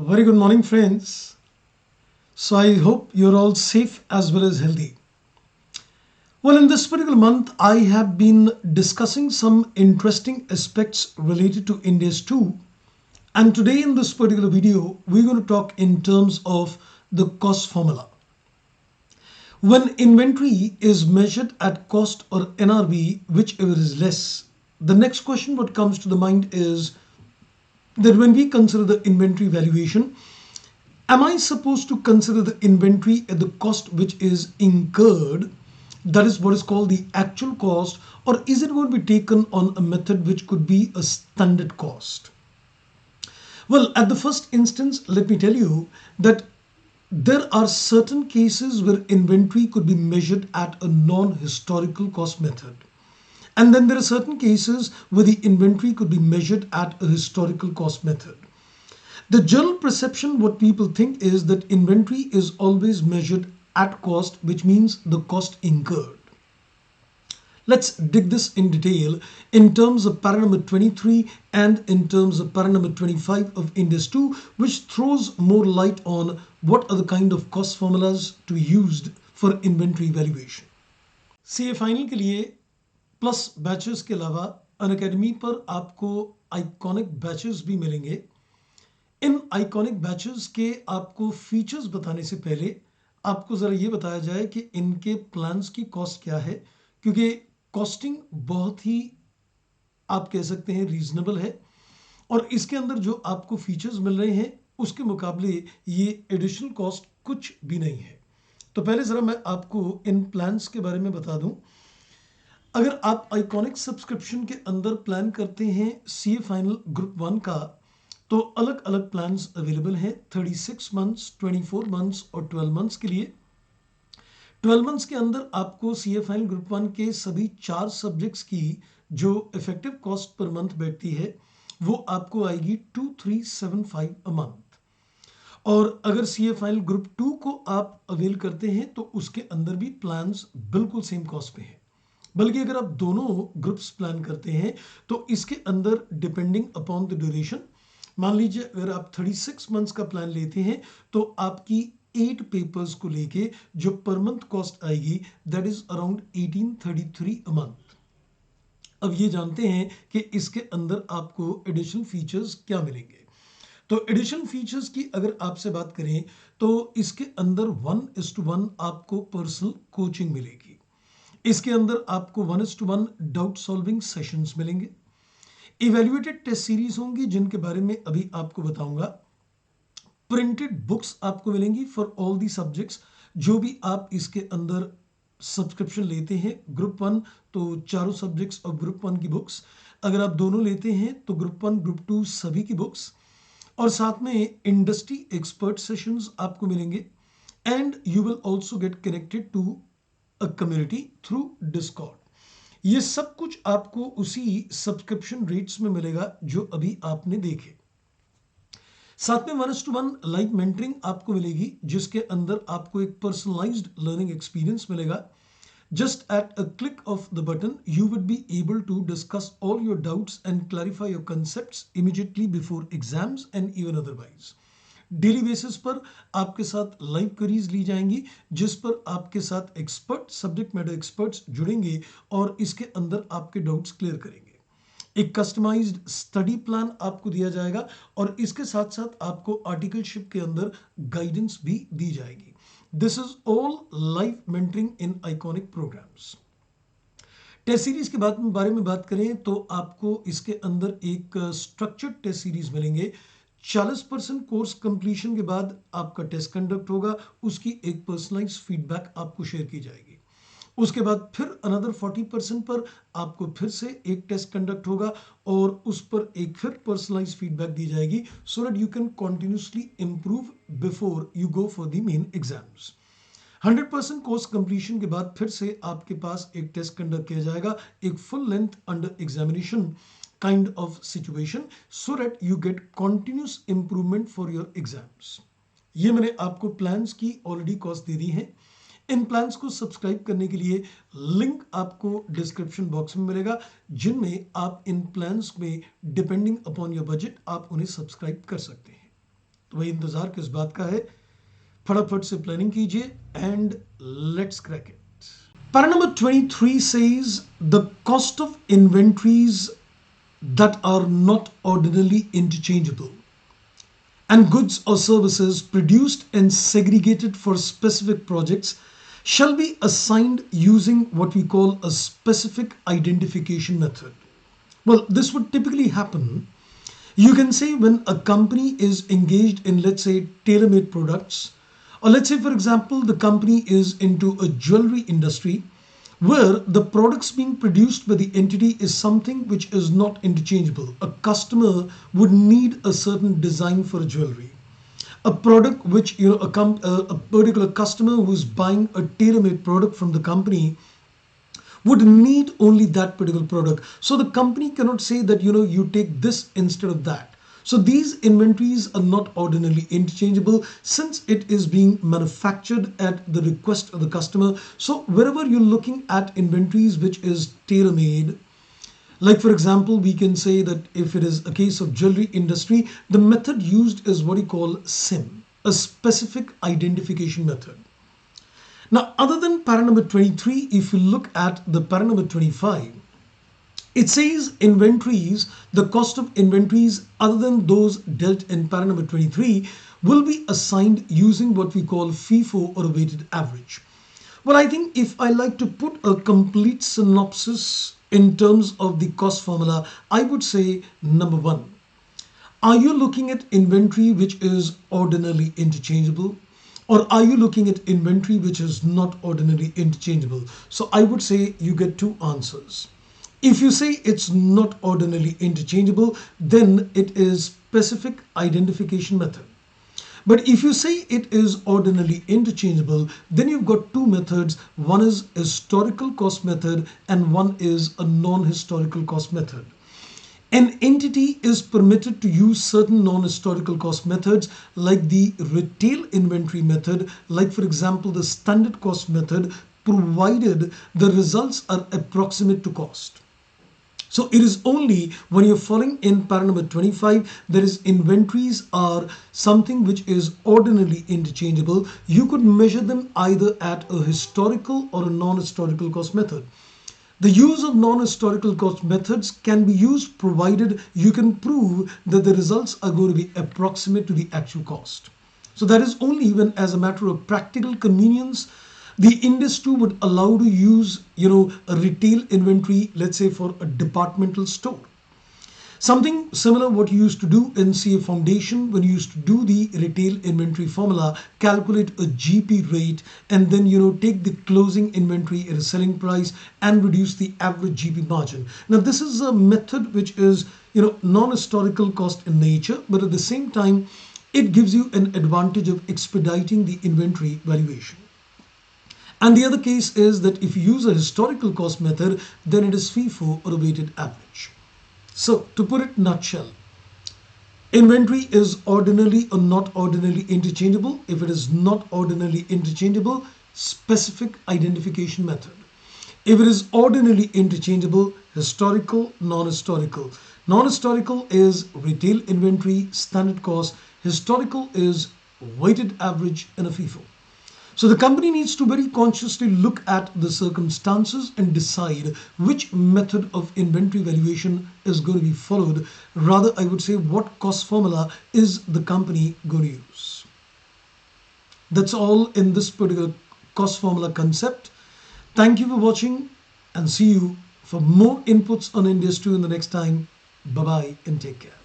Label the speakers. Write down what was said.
Speaker 1: Very good morning, friends. So, I hope you're all safe as well as healthy. Well, in this particular month, I have been discussing some interesting aspects related to India's too. And today, in this particular video, we're going to talk in terms of the cost formula. When inventory is measured at cost or NRV, whichever is less, the next question what comes to the mind is that when we consider the inventory valuation, am I supposed to consider the inventory at the cost which is incurred? That is what is called the actual cost, or is it going to be taken on a method which could be a standard cost? Well, at the first instance, let me tell you that there are certain cases where inventory could be measured at a non-historical cost method. And then there are certain cases where the inventory could be measured at a historical cost method. The general perception, what people think is that inventory is always measured at cost, which means the cost incurred. Let's dig this in detail in terms of para number 23 and in terms of para number 25 of India's 2, which throws more light on what are the kind of cost formulas to be used for inventory valuation. CA final के लिए plus batches के अलावा Unacademy पर आपको iconic batches भी मिलेंगे। इन iconic batches के आपको फीचर्स बताने से पहले आपको ज़रा ये बताया जाए कि इनके प्लान्स की कॉस्ट क्या है, क्योंकि कॉस्टिंग बहुत ही आप कह सकते हैं रीजनेबल है और इसके अंदर जो आपको फीचर्स मिल रहे हैं उसके मुकाबले ये एडिशनल कॉस्ट कुछ भी नहीं है। तो पहले ज़रा मैं आपको इन प्लान्स के बारे में बता दूं। अगर आप आइकॉनिक सब्सक्रिप्शन के अंदर प्लान करते हैं सीए फाइनल ग्रुप 1 का, तो अलग अलग प्लान्स अवेलेबल हैं 36 मंथ्स, 24 मंथ्स और 12 मंथ्स के लिए। 12 मंथ्स के अंदर आपको सीए फाइनल ग्रुप 1 के सभी 4 सब्जेक्ट्स की जो इफेक्टिव कॉस्ट पर मंथ बैठती है वो आपको आएगी 2375 अ मंथ। और अगर सीए फाइनल ग्रुप 2 को आप अवेल करते हैं तो उसके अंदर भी प्लान्स बिल्कुल सेम कॉस्ट पे हैं। बल्कि अगर आप दोनों ग्रुप्स प्लान करते हैं तो इसके अंदर डिपेंडिंग अपॉन द ड्यूरेशन, मान लीजिए अगर आप 36 मंथ्स का प्लान लेते हैं तो आपकी 8 पेपर्स को लेके जो पर मंथ कॉस्ट आएगी that is around 1833 a month. अब ये जानते हैं कि इसके अंदर आपको एडिशनल फीचर्स क्या मिलेंगे। तो एडिशनल फीचर्स की अगर आपसे बात करें तो इसके अंदर 1:1 आपको पर्सनल कोचिंग मिलेगी। इसके अंदर आपको 1:1 डाउट सॉल्विंग सेशंस मिलेंगे। इवेल्युएटेड टेस्ट सीरीज होंगी जिनके बारे में अभी आपको बताऊंगा। प्रिंटेड बुक्स आपको मिलेंगी फॉर ऑल दी सब्जेक्ट्स। जो भी आप इसके अंदर सब्सक्रिप्शन लेते हैं ग्रुप 1 तो चारों सब्जेक्ट्स और ग्रुप 1 की बुक्स, अगर आप दोनों लेते हैं तो ग्रुप 1 ग्रुप 2 सभी की बुक्स, और साथ में इंडस्ट्री एक्सपर्ट सेशंस आपको मिलेंगे। And you will also get connected to a community through Discord. ये सब कुछ आपको उसी सब्सक्रिप्शन रेट्स में मिलेगा जो अभी आपने देखे। साथ में 1:1 लाइव मेंटरिंग आपको मिलेगी जिसके अंदर आपको एक पर्सनलाइज्ड लर्निंग एक्सपीरियंस मिलेगा। Just at a click of the button, you would be able to discuss all your doubts and clarify your concepts immediately before exams and even otherwise. Daily basis पर आपके साथ live queries ली जाएंगी जिस पर आपके साथ expert subject matter experts जुड़ेंगे और इसके अंदर आपके डाउट्स क्लियर करेंगे। एक कस्टमाइज्ड स्टडी प्लान आपको दिया जाएगा और इसके साथ साथ आपको आर्टिकलशिप के अंदर गाइडेंस भी दी जाएगी। This is all live mentoring in iconic programs. Test series के बारे में बात करें तो आपको इसके अंदर एक स्ट्रक्चर्ड टेस्ट सीरीज मिलेंगे। 40% कोर्स कंप्लीशन के बाद आपका टेस्ट कंडक्ट होगा, उसकी एक पर्सनलाइज फीडबैक आपको शेयर की जाएगी। उसके बाद फिर अनदर 40% पर आपको फिर से एक टेस्ट कंडक्ट होगा और उस पर एक फिर पर्सनलाइज फीडबैक दी जाएगी so that you can continuously improve before you go for the main exams. 100% course completion के बाद फिर से आपके पास एक टेस्ट कंडक्ट किया जाएगा, एक full length under examination kind of situation so that you get continuous improvement for your exams। ये मैंने आपको प्लान्स की ऑलरेडी कॉस्ट दे दी है। इन प्लान्स को सब्सक्राइब करने के लिए लिंक आपको डिस्क्रिप्शन बॉक्स में मिलेगा जिनमें आप इन प्लान्स में डिपेंडिंग अपॉन योर बजट आप उन्हें सब्सक्राइब कर सकते हैं। तो वही इंतजार किस बात का है, फटाफट से प्लानिंग कीजिए and let's crack it. Para number 23 says the cost of inventories that are not ordinarily interchangeable and goods or services produced and segregated for specific projects shall be assigned using what we call a specific identification method. Well, this would typically happen, you can say, when a company is engaged in, let's say, tailor-made products, or let's say, for example, the company is into a jewelry industry where the products being produced by the entity is something which is not interchangeable. A customer would need a certain design for jewelry. A product which, a particular customer who is buying a tailor-made product from the company would need only that particular product. So the company cannot say that, you take this instead of that. So these inventories are not ordinarily interchangeable since it is being manufactured at the request of the customer. So wherever you're looking at inventories which is tailor-made, like for example, we can say that if it is a case of jewelry industry, the method used is what you call SIM, a specific identification method. Now, other than para number 23, if you look at the para number 25, it says inventories, the cost of inventories other than those dealt in para number 23 will be assigned using what we call FIFO or a weighted average. Well, I think if I like to put a complete synopsis in terms of the cost formula, I would say number one, are you looking at inventory which is ordinarily interchangeable? Or are you looking at inventory which is not ordinarily interchangeable? So I would say you get two answers. If you say it's not ordinarily interchangeable, then it is specific identification method. But if you say it is ordinarily interchangeable, then you've got two methods. One is historical cost method and one is a non-historical cost method. An entity is permitted to use certain non-historical cost methods like the retail inventory method, like for example the standard cost method, provided the results are approximate to cost. So it is only when you're following in para number 25, there is inventories are something which is ordinarily interchangeable. You could measure them either at a historical or a non-historical cost method. The use of non-historical cost methods can be used provided you can prove that the results are going to be approximate to the actual cost. So that is only when, as a matter of practical convenience, the industry would allow to use, a retail inventory, let's say for a departmental store. Something similar what you used to do in CA Foundation when you used to do the retail inventory formula, calculate a GP rate and then take the closing inventory at a selling price and reduce the average GP margin. Now this is a method which is non-historical cost in nature, but at the same time it gives you an advantage of expediting the inventory valuation. And the other case is that if you use a historical cost method, then it is FIFO or a weighted average. So to put it in a nutshell, inventory is ordinarily or not ordinarily interchangeable. If it is not ordinarily interchangeable, specific identification method. If it is ordinarily interchangeable, historical, non-historical. Non-historical is retail inventory, standard cost. Historical is weighted average and a FIFO. So the company needs to very consciously look at the circumstances and decide which method of inventory valuation is going to be followed. Rather, I would say what cost formula is the company going to use. That's all in this particular cost formula concept. Thank you for watching and see you for more inputs on industry in the next time. Bye-bye and take care.